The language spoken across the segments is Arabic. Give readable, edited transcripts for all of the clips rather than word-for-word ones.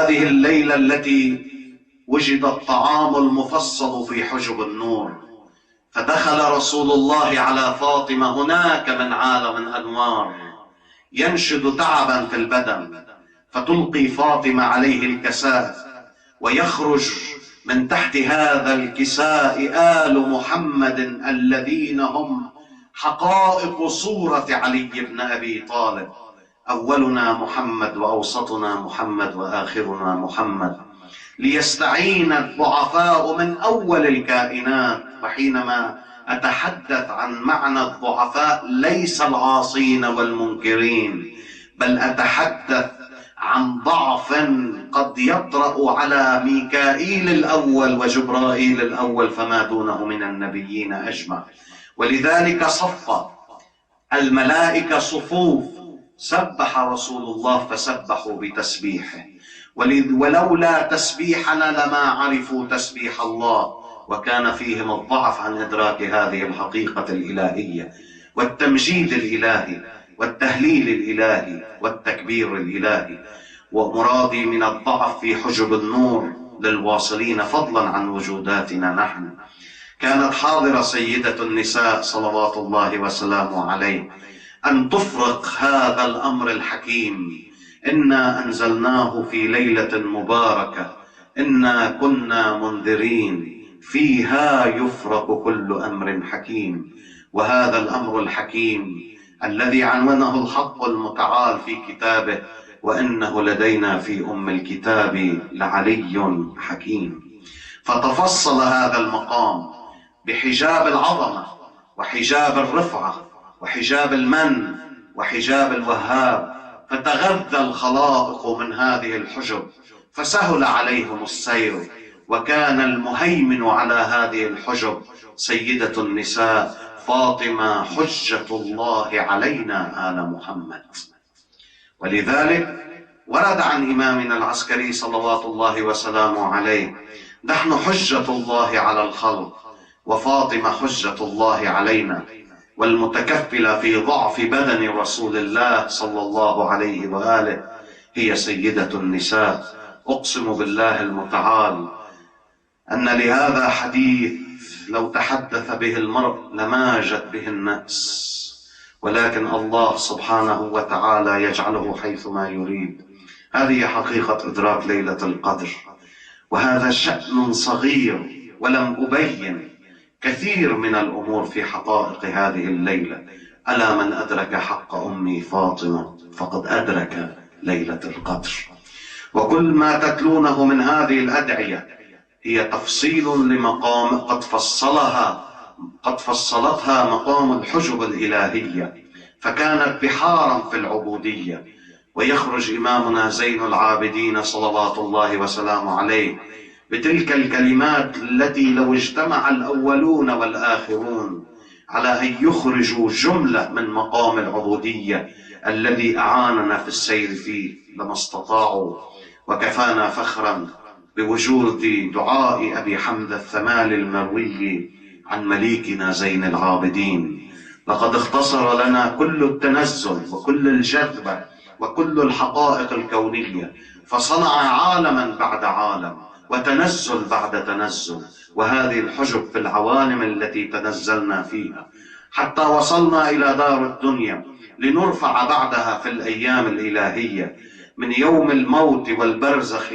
هذه الليلة التي وجد الطعام المفصل في حجب النور، فدخل رسول الله على فاطمة هناك من عالم أنوار ينشد تعبا في البدن، فتلقي فاطمة عليه الكساء، ويخرج من تحت هذا الكساء آل محمد الذين هم حقائق صورة علي بن أبي طالب. أولنا محمد وأوسطنا محمد وآخرنا محمد، ليستعين الضعفاء من أول الكائنات. وحينما أتحدث عن معنى الضعفاء ليس العاصين والمنكرين، بل أتحدث عن ضعف قد يطرأ على ميكائيل الأول وجبرائيل الأول فما دونه من النبيين أجمع. ولذلك صف الملائكة صفوف، سبح رسول الله فسبحوا بتسبيحه، ولولا تسبيحنا لما عرفوا تسبيح الله، وكان فيهم الضعف عن إدراك هذه الحقيقة الإلهية والتمجيد الإلهي والتهليل الإلهي والتكبير الإلهي. ومرادي من الضعف في حجب النور للواصلين فضلا عن وجوداتنا نحن. كانت حاضرة سيدة النساء صلوات الله وسلامه عليه أن تفرق هذا الأمر الحكيم. إنا أنزلناه في ليلة مباركة إنا كنا منذرين فيها يفرق كل أمر حكيم. وهذا الأمر الحكيم الذي عنونه الحق المتعال في كتابه: وإنه لدينا في أم الكتاب لعلي حكيم. فتفصل هذا المقام بحجاب العظمة وحجاب الرفعة وحجاب المن وحجاب الوهاب، فتغذى الخلائق من هذه الحجب فسهل عليهم السير. وكان المهيمن على هذه الحجب سيدة النساء فاطمة حجة الله علينا آل محمد. ولذلك ورد عن إمامنا العسكري صلوات الله وسلامه عليه: نحن حجة الله على الخلق، وفاطمة حجة الله علينا. والمتكفلة في ضعف بدن رسول الله صلى الله عليه وآله هي سيدة النساء. أقسم بالله المتعال أن لهذا حديث لو تحدث به المرء لماجت به النأس، ولكن الله سبحانه وتعالى يجعله حيثما يريد. هذه حقيقة إدراك ليلة القدر، وهذا شأن صغير، ولم أبين كثير من الأمور في حقائق هذه الليلة. ألا من أدرك حق أمي فاطمة فقد أدرك ليلة القدر. وكل ما تتلونه من هذه الأدعية هي تفصيل لمقام قد فصلتها مقام الحجب الإلهية، فكانت بحارا في العبودية. ويخرج إمامنا زين العابدين صلوات الله وسلامه عليه بتلك الكلمات التي لو اجتمع الأولون والآخرون على أن يخرجوا جملة من مقام العبودية الذي أعاننا في السير فيه لما استطاعوا. وكفانا فخرا بوجود دعاء أبي حمزة الثمال المروي عن مليكنا زين العابدين: لقد اختصر لنا كل التنزل وكل الجذبة وكل الحقائق الكونية، فصنع عالما بعد عالم وتنزل بعد تنزل، وهذه الحجب في العوالم التي تنزلنا فيها حتى وصلنا إلى دار الدنيا لنرفع بعدها في الأيام الإلهية من يوم الموت والبرزخ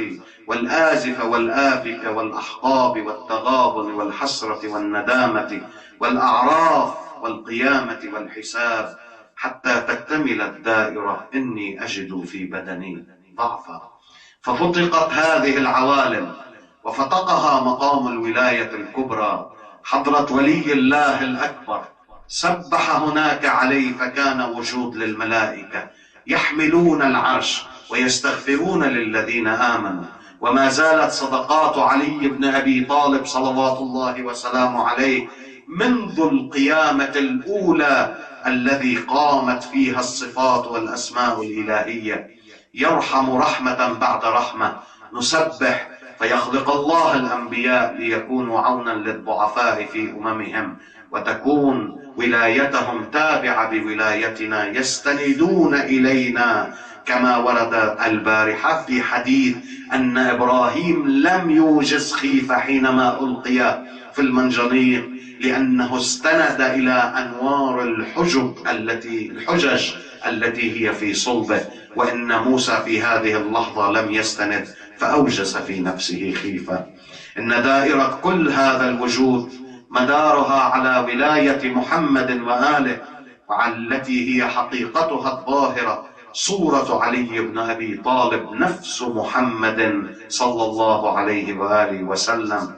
والآزفة والآفكة والأحقاب والتغابن والحسرة والندامة والأعراف والقيامة والحساب، حتى تكتمل الدائرة: إني أجد في بدني ضعفا. ففتقت هذه العوالم وفتقها مقام الولاية الكبرى حضرة ولي الله الأكبر، سبح هناك عليه، فكان وجود للملائكة يحملون العرش ويستغفرون للذين آمنوا. وما زالت صدقات علي بن أبي طالب صلوات الله وسلامه عليه منذ القيامة الأولى الذي قامت فيها الصفات والأسماء الإلهية يرحم رحمة بعد رحمة. نسبح فيخلق الله الأنبياء ليكونوا عونا للضعفاء في أممهم، وتكون ولايتهم تابعة بولايتنا، يستندون إلينا كما ورد البارحة في حديث أن إبراهيم لم يوجز خيفة حينما ألقي في المنجنيق، لأنه استند إلى أنوار الحجج التي هي في صلبه، وإن موسى في هذه اللحظة لم يستند فأوجس في نفسه خيفة. إن دائرة كل هذا الوجود مدارها على ولاية محمد وآله، والتي هي حقيقتها الظاهرة صورة علي بن أبي طالب نفس محمد صلى الله عليه وآله وسلم.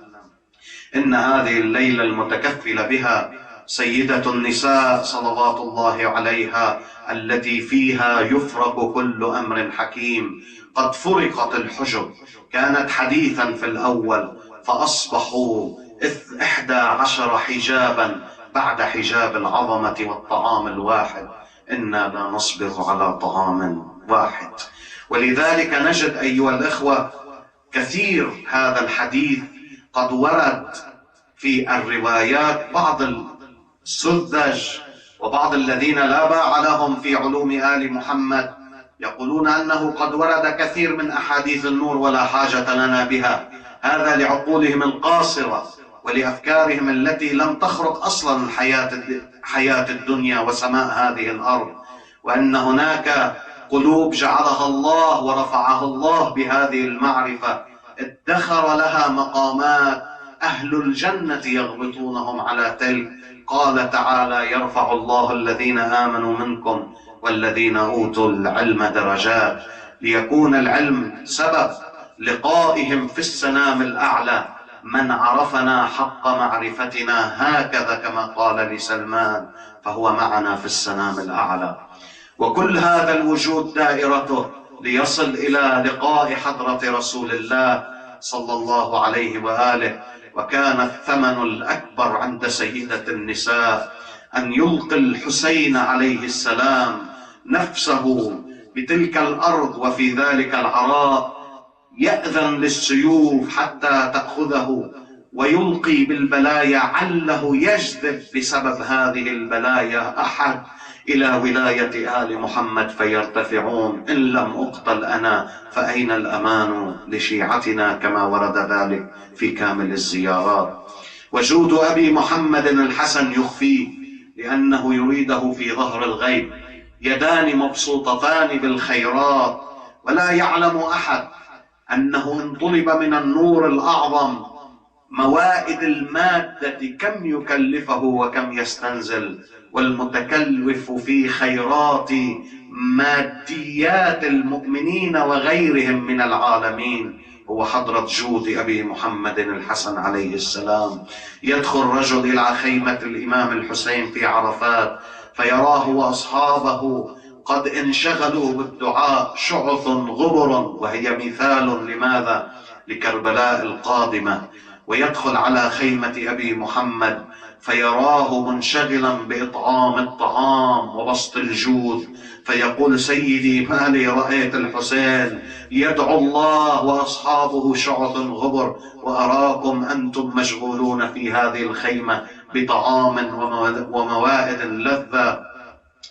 إن هذه الليلة المتكفل بها سيدة النساء صلوات الله عليها، التي فيها يفرق كل أمر حكيم، قد فرقت الحجب، كانت حديثا في الأول فأصبحوا 11 حجابا بعد حجاب العظمة والطعام الواحد. إنا لا نصبر على طعام واحد. ولذلك نجد أيها الإخوة كثير هذا الحديث قد ورد في الروايات. بعض السذج وبعض الذين لا باع لهم في علوم آل محمد يقولون أنه قد ورد كثير من أحاديث النور ولا حاجة لنا بها. هذا لعقولهم القاصرة ولأفكارهم التي لم تخرق أصلا حياة الدنيا وسماء هذه الأرض، وأن هناك قلوب جعلها الله ورفعها الله بهذه المعرفة، ادخر لها مقامات أهل الجنة يغبطونهم على تلك. قال تعالى: يرفع الله الذين آمنوا منكم والذين أوتوا العلم درجات، ليكون العلم سبب لقائهم في السنام الأعلى. من عرفنا حق معرفتنا هكذا كما قال لسلمان فهو معنا في السنام الأعلى. وكل هذا الوجود دائرته ليصل إلى لقاء حضرة رسول الله صلى الله عليه وآله. وكان الثمن الأكبر عند سيدة النساء أن يلقي الحسين عليه السلام نفسه بتلك الأرض وفي ذلك العراء، يأذن للسيوف حتى تأخذه ويلقي بالبلايا، عله يجذب بسبب هذه البلايا أحد إلى ولاية آل محمد فيرتفعون. إن لم أقتل أنا فأين الأمان لشيعتنا، كما ورد ذلك في كامل الزيارات. وجود أبي محمد الحسن يخفيه لأنه يريده في ظهر الغيب، يدان مبسوطتان بالخيرات، ولا يعلم أحد أنه إن طلب من النور الأعظم موائد المادة كم يكلفه وكم يستنزل، والمتكلف في خيرات ماديات المؤمنين وغيرهم من العالمين هو حضرة جود أبي محمد الحسن عليه السلام. يدخل رجل إلى خيمة الإمام الحسين في عرفات فيراه وأصحابه قد انشغلوا بالدعاء، شعث غبر، وهي مثال لماذا؟ لكربلاء القادمة. ويدخل على خيمة أبي محمد فيراه منشغلا بإطعام الطعام وبسط الجود، فيقول: سيدي ما لي رأيت الحسين يدعو الله وأصحابه شعث غبر، وأراكم أنتم مشغولون في هذه الخيمة بطعام وموائد لذة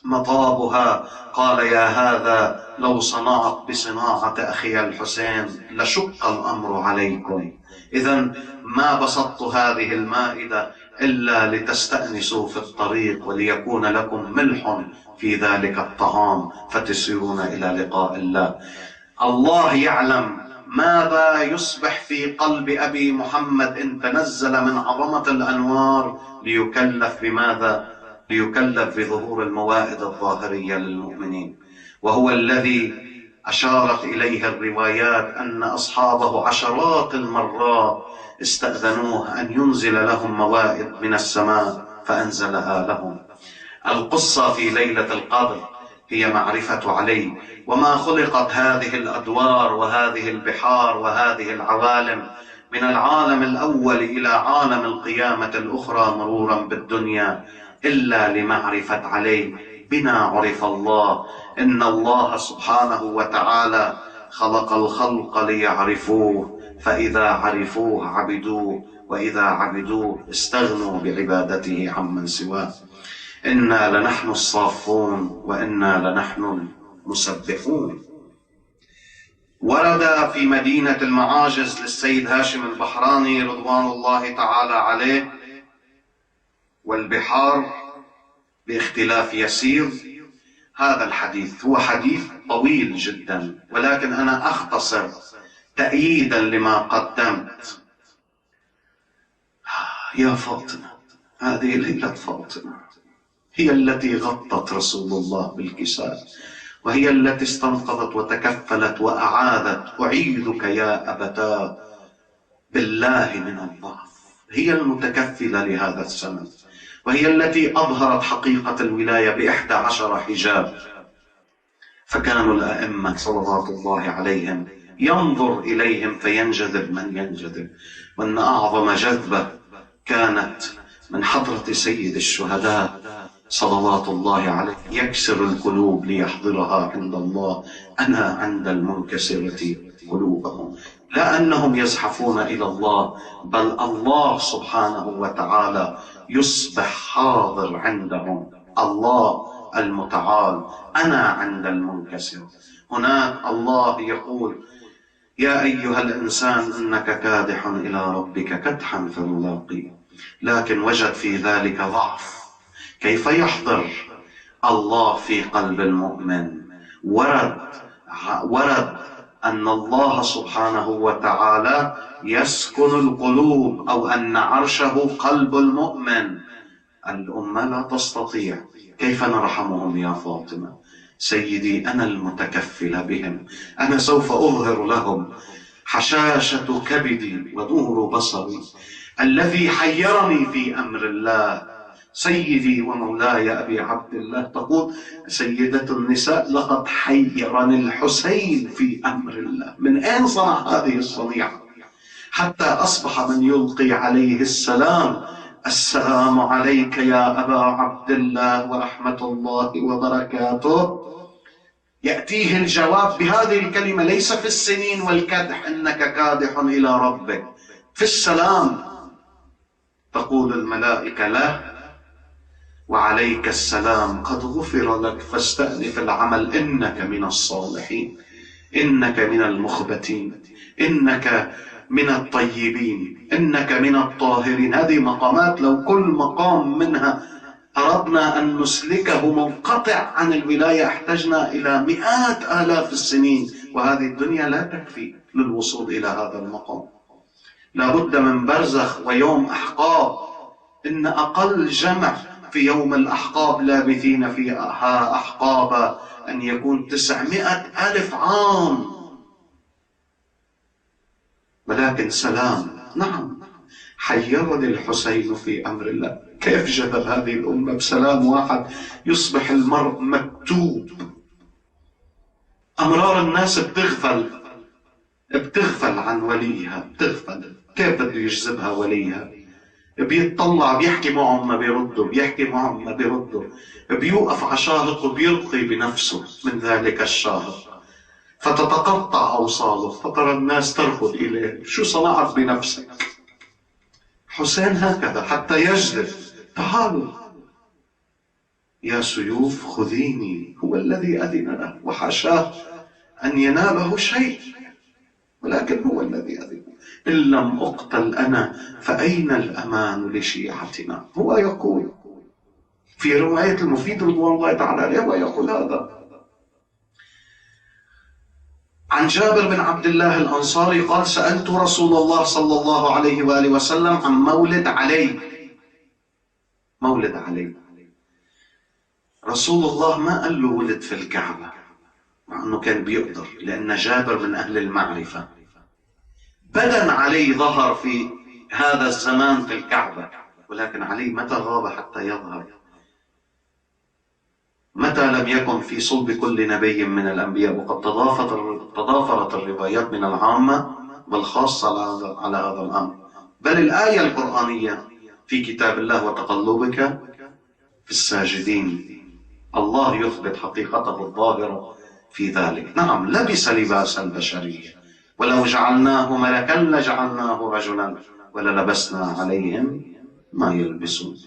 مطابها. قال: يا هذا لو صنعت بصناعة أخي الحسين لشق الأمر عليكم. إذن ما بسطت هذه المائدة إلا لتستأنسوا في الطريق وليكون لكم ملح في ذلك الطعام فتسيرون إلى لقاء الله. الله يعلم ماذا يصبح في قلب أبي محمد إن تنزل من عظمة الأنوار ليكلف بماذا؟ ليكلف بظهور الموائد الظاهرية للمؤمنين، وهو الذي أشارت إليه الروايات أن أصحابه عشرات المرات استأذنوه أن ينزل لهم موائد من السماء فأنزلها لهم. القصة في ليلة القدر هي معرفة علي، وما خلقت هذه الأدوار وهذه البحار وهذه العوالم من العالم الأول إلى عالم القيامة الأخرى مرورا بالدنيا إلا لمعرفة علي. بنا عرف الله. إن الله سبحانه وتعالى خلق الخلق ليعرفوه، فإذا عرفوه عبدوه، وإذا عبدوه استغنوا بعبادته عمن سواه. إنا لنحن الصافون وإنا لنحن مسبحون. ورد في مدينة المعاجز للسيد هاشم البحراني رضوان الله تعالى عليه والبحار باختلاف يسير هذا الحديث. هو حديث طويل جدا، ولكن أنا أختصر تأييدا لما قدمت. يا فاطمة، هذه ليلة فاطمة هي التي غطت رسول الله بالكساء، وهي التي استنقذت وتكفلت وأعاذت: أعيذك يا أبتاه بالله من الضعف. هي المتكفلة لهذا السند، وهي التي أظهرت حقيقة الولاية ب11 حجاب. فكانوا الأئمة صلوات الله عليهم ينظر إليهم فينجذب من ينجذب، وأن أعظم جذبة كانت من حضرة سيد الشهداء صلوات الله عليه، يكسر القلوب ليحضرها عند الله. أنا عند المنكسرة قلوبهم، لا أنهم يزحفون إلى الله، بل الله سبحانه وتعالى يصبح حاضر عندهم. الله المتعال أنا عند المنكسر. هناك الله يقول: يا أيها الإنسان إنك كادح إلى ربك كدحا فملاقيه، لكن وجد في ذلك ضعف. كيف يحضر الله في قلب المؤمن؟ ورد أن الله سبحانه وتعالى يسكن القلوب، أو أن عرشه قلب المؤمن. الأمة لا تستطيع. كيف نرحمهم يا فاطمة؟ سيدي، أنا المتكفل بهم، أنا سوف أظهر لهم حشاشة كبدي ونور بصري الذي حيرني في أمر الله. سيدي ومولاي أبي عبد الله، تقول سيدة النساء: لقد حيرني الحسين في أمر الله. من أين صنع هذه الصنيعة حتى أصبح من يلقي عليه السلام: السلام عليك يا أبا عبد الله ورحمة الله وبركاته، يأتيه الجواب بهذه الكلمة، ليس في السنين والكدح إنك كادح إلى ربك، في السلام. تقول الملائكة: له وعليك السلام، قد غفر لك، فاستأنف العمل، إنك من الصالحين، إنك من المخبتين، إنك من الطيبين، إنك من الطاهرين. هذه مقامات لو كل مقام منها أردنا أن نسلكه منقطع عن الولاية احتجنا إلى 100,000 السنين، وهذه الدنيا لا تكفي للوصول إلى هذا المقام. لابد من برزخ ويوم أحقاب. إن أقل جمع في يوم الأحقاب لابثين فيها أحقابا أن يكون 900,000 عام، ولكن سلام. نعم، حيرني الحسين في أمر الله. كيف جذب هذه الأمة بسلام واحد يصبح المرء مكتوب؟ أمرار الناس بتغفل عن وليها، بتغفل. كيف بده يجذبها وليها؟ بيتطلع، بيحكي معهم ما بيردوا، بيحكي معهم ما بيردوا، بيوقف على شاهق وبيرقي بنفسه من ذلك الشاهق، فتتقطع أوصاله، فترى الناس تركض إليه: شو صنعت بنفسك؟ حسين هكذا حتى يجذب: تعالوا يا سيوف خذيني. هو الذي أذن له، وحاشاه أن يناله شيء، ولكن هو الذي أذن. إن لم أقتل أنا فأين الأمان لشيعتنا؟ هو يقول في رواية المفيد رضوان الله تعالى عليه، ويقول هذا عن جابر بن عبد الله الأنصاري قال: سألت رسول الله صلى الله عليه وآله وسلم عن مولد علي. مولد علي، رسول الله ما قال له ولد في الكعبة، مع أنه كان بيقدر، لأن جابر من أهل المعرفة. بدن علي ظهر في هذا الزمان في الكعبة، ولكن علي متى غاب حتى يظهر؟ متى لم يكن في صلب كل نبي من الأنبياء؟ وقد تضافرت الروايات من العامة والخاصة على هذا الأمر. بل الآية القرآنية في كتاب الله: وتقلبك في الساجدين، الله يثبت حقيقته الظاهرة في ذلك. نعم، لبس لباس البشرية، ولو جعلناه ملكا لجعلناه رجلا وللبسنا عليهم ما يلبسون.